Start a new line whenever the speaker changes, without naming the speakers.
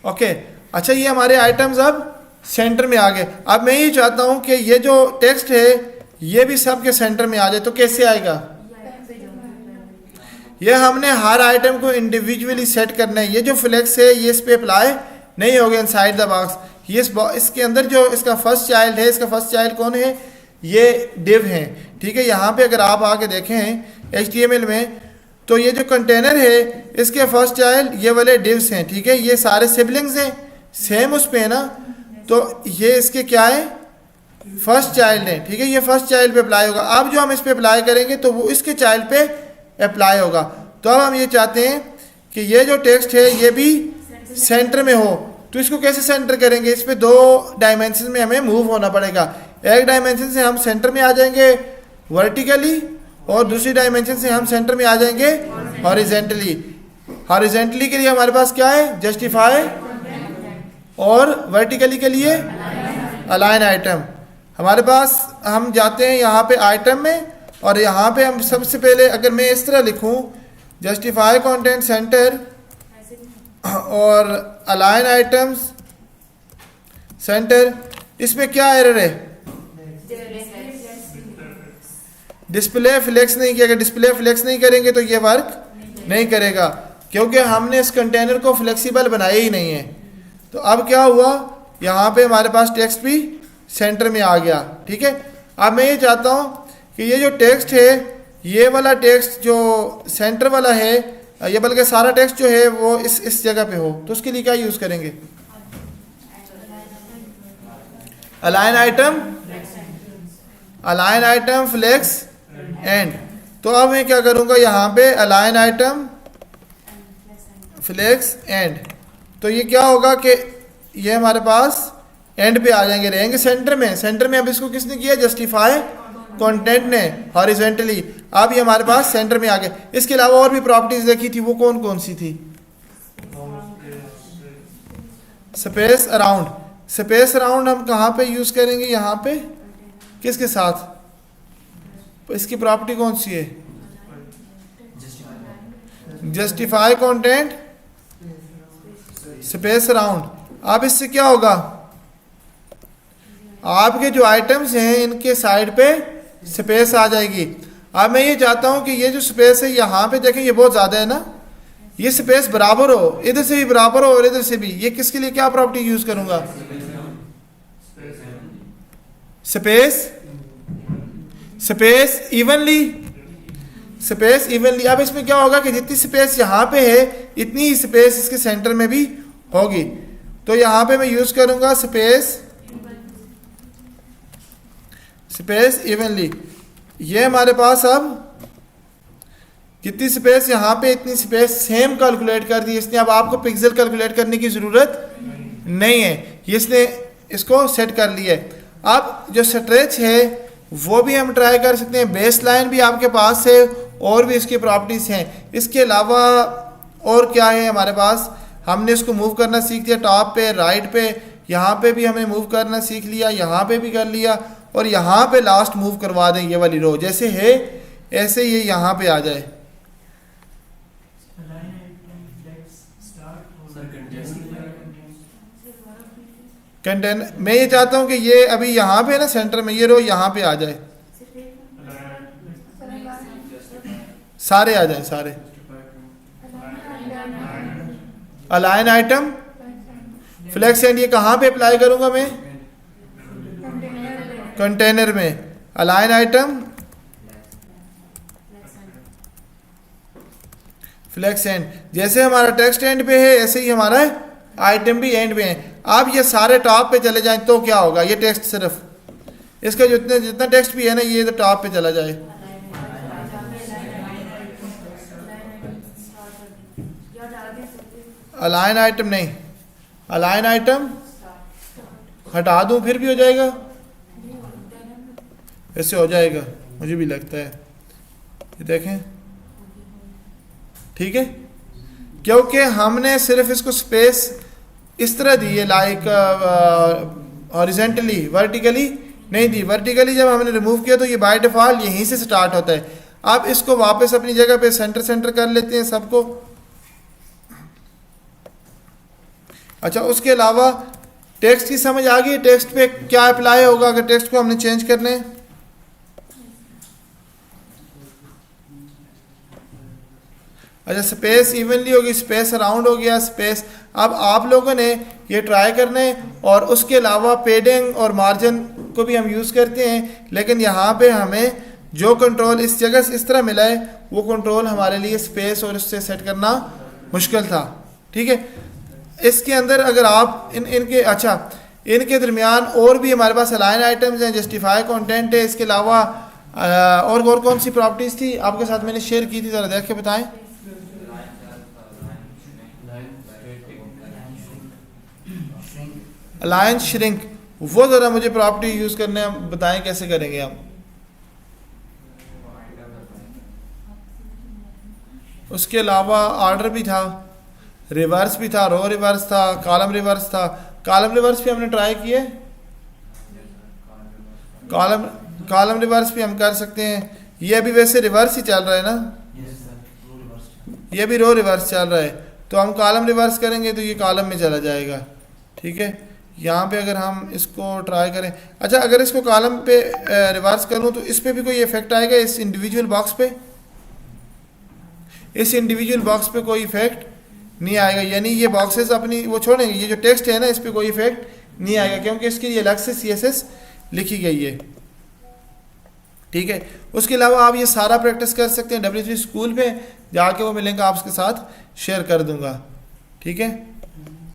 Okay, अच्छा ये हमारे आइटम्स अब सेंटर में आ गए। अब मैं ये चाहता हूँ कि ये जो टेक्स्ट है ये भी सब के सेंटर में आ जाए, तो कैसे आएगा? ये हमने हर आइटम को इंडिविजुअली सेट करना है। ये जो फ्लेक्स है ये इस पे अप्लाई नहीं होगा इनसाइड द बॉक्स। ये इसके अंदर जो इसका फर्स्ट चाइल्ड है, इसका फर्स्ट चाइल्ड कौन है? ये डिव है, ठीक है। यहाँ पे अगर आप आके देखें HTML में, तो ये जो कंटेनर है इसके फर्स्ट चाइल्ड ये वाले डिव्स हैं, ठीक है। ये सारे सिबलिंग्स हैं, सेम उस पे है ना, तो ये इसके क्या है? फर्स्ट चाइल्ड है, ठीक है। ये फर्स्ट चाइल्ड पे अप्लाई होगा। अब जो हम इस पे अप्लाई करेंगे तो वो इसके चाइल्ड पे अप्लाई होगा। तो अब हम ये चाहते हैं कि ये जो टेक्स्ट है ये भी सेंटर में हो। तो इसको कैसे सेंटर करेंगे? इस पे दो डायमेंशन में हमें मूव होना पड़ेगा। एक डायमेंशन से हम सेंटर में आ जाएंगे वर्टिकली, और दूसरी डायमेंशन से हम सेंटर में आ जाएंगे हॉरिजेंटली। हॉरिजेंटली के लिए हमारे पास क्या है? जस्टिफाई, और वर्टिकली के लिए अलाइन आइटम। हमारे पास हम जाते हैं यहाँ पे आइटम में, और यहाँ पे हम सबसे पहले अगर मैं इस तरह लिखूँ जस्टिफाई कंटेंट सेंटर और अलाइन आइटम्स सेंटर, इसमें क्या एरर है? डिस्प्ले फ्लेक्स नहीं किया। डिस्प्ले फ्लेक्स नहीं करेंगे तो ये वर्क नहीं करेगा, क्योंकि हमने इस कंटेनर को फ्लेक्सिबल बनाया ही नहीं है। तो अब क्या हुआ? यहाँ पे हमारे पास टेक्स्ट भी सेंटर में आ गया, ठीक है। अब मैं ये चाहता हूँ कि ये जो टेक्स्ट है, ये वाला टेक्स्ट जो सेंटर वाला है, ये बल्कि सारा टेक्स्ट जो है वो इस जगह पे हो। तो उसके लिए क्या यूज़ करेंगे? Align item, align item flex end. तो अब मैं क्या करूँगा? यहाँ पे अलाइन आइटम फ्लेक्स एंड, तो ये क्या होगा कि ये हमारे पास एंड पे आ जाएंगे, रहेंगे सेंटर में। सेंटर में अब इसको किसने किया? जस्टिफाई कंटेंट ने हॉरिजॉन्टली। अब ये हमारे पास सेंटर में आ गए। इसके अलावा और भी प्रॉपर्टीज देखी थी, वो कौन कौन सी थी? Space around. स्पेस अराउंड हम कहाँ पे यूज करेंगे? यहाँ पे किसके साथ? इसकी प्रॉपर्टी कौन सी है? Justify content space around. अब इससे क्या होगा? आपके जो आइटम्स हैं इनके साइड पे स्पेस आ जाएगी। अब मैं ये चाहता हूं कि ये जो स्पेस है यहाँ पे देखें, ये बहुत ज़्यादा है ना, ये स्पेस बराबर हो, इधर से भी बराबर हो और इधर से भी। ये किसके लिए क्या प्रॉपर्टी यूज करूंगा? Space, space evenly, space evenly. अब इसमें क्या होगा कि जितनी स्पेस यहाँ पे है इतनी ही स्पेस इसके सेंटर में भी होगी। तो यहाँ पे मैं यूज करूंगा स्पेस, स्पेस इवनली। ये हमारे पास अब जितनी स्पेस यहाँ पे इतनी स्पेस सेम कैलकुलेट कर दी इसने। अब आपको पिक्सल कैलकुलेट करने की ज़रूरत नहीं है, इसने इसको सेट कर लिया है। अब जो स्ट्रेच है वो भी हम ट्राई कर सकते हैं। बेस लाइन भी आपके पास है और भी इसकी प्रॉपर्टीज़ हैं। इसके अलावा और क्या है हमारे पास? हमने इसको मूव करना सीख लिया, टॉप पे, राइट पे, यहाँ पे भी हमें मूव करना सीख लिया, यहाँ पे भी कर लिया, और यहाँ पे लास्ट मूव करवा दें। ये वाली रो जैसे है ऐसे ये यहाँ पे आ जाए। कंटेंट मैं ये चाहता हूँ कि ये अभी यहाँ पे है ना सेंटर में, ये रो यहाँ पे आ जाए, सारे आ जाए सारे। अलाइन आइटम फ्लेक्स एंड, ये कहाँ पे अप्लाई करूँगा मैं? कंटेनर में। अलाइन आइटम फ्लेक्स एंड, जैसे हमारा टेक्स्ट एंड पे है ऐसे ही हमारा आइटम भी एंड पे है। अब ये सारे टॉप पे चले जाएं तो क्या होगा? ये टेक्स्ट सिर्फ इसका जितना टेक्स्ट भी है ना ये तो टॉप पे चला जाए। अलाइन आइटम नहीं, अलाइन आइटम हटा दूं फिर भी हो जाएगा? ऐसे हो जाएगा मुझे भी लगता है। ये देखें, ठीक है, क्योंकि हमने सिर्फ इसको स्पेस इस तरह दी है, लाइक हॉरिजेंटली, वर्टिकली नहीं दी। वर्टिकली जब हमने रिमूव किया तो ये बाय डिफॉल्ट यहीं से स्टार्ट होता है। अब इसको वापस अपनी जगह पे सेंटर कर लेते हैं सबको। अच्छा, उसके अलावा टेक्स्ट की समझ आ गई, टेक्स्ट पे क्या अप्लाई होगा अगर टेक्स्ट को हमने चेंज करने हैं? अच्छा, स्पेस इवनली होगी, स्पेस अराउंड हो गया, स्पेस। अब आप लोगों ने ये ट्राई करना है, और उसके अलावा पेडिंग और मार्जिन को भी हम यूज़ करते हैं, लेकिन यहाँ पे हमें जो कंट्रोल इस जगह से इस तरह मिला है वो कंट्रोल हमारे लिए स्पेस और उससे सेट करना मुश्किल था। ठीक है, इसके अंदर अगर आप इनके अच्छा इनके दरमियान और भी हमारे पास अलाइन आइटम्स हैं, जस्टिफाई कंटेंट है, इसके अलावा और कौन सी प्रॉपर्टीज़ थी आपके साथ मैंने शेयर की थी, ज़रा देख के बताएं। अलायंस श्रिंक, वो ज़रा मुझे प्रॉपर्टी यूज़ करने बताएं कैसे करेंगे हम। उसके अलावा ऑर्डर भी था, रिवर्स भी था, रो रिवर्स था, कॉलम रिवर्स था। कॉलम रिवर्स भी हमने ट्राई किए, कॉलम रिवर्स भी हम कर सकते हैं। ये अभी वैसे रिवर्स ही चल रहा है ना, ये भी रो रिवर्स चल रहा है, तो हम कॉलम रिवर्स करेंगे तो ये कॉलम में चला जाएगा। ठीक है, यहाँ पे अगर हम इसको ट्राई करें, अच्छा अगर इसको कॉलम पे रिवर्स करूँ तो इस पर भी कोई इफेक्ट आएगा, इस इंडिविजुअल बॉक्स पे? इस इंडिविजुअल बॉक्स पे कोई इफेक्ट नहीं आएगा, यानी ये बॉक्सेस अपनी वो छोड़ेंगे, ये जो टेक्स्ट है ना इस पे कोई इफेक्ट नहीं आएगा, क्योंकि इसके लिए अलग से CSS लिखी गई है। ठीक है, उसके अलावा आप ये सारा प्रैक्टिस कर सकते हैं W3 स्कूल पे जाके, वो मैं लिंक आपके साथ शेयर कर दूंगा। ठीक है।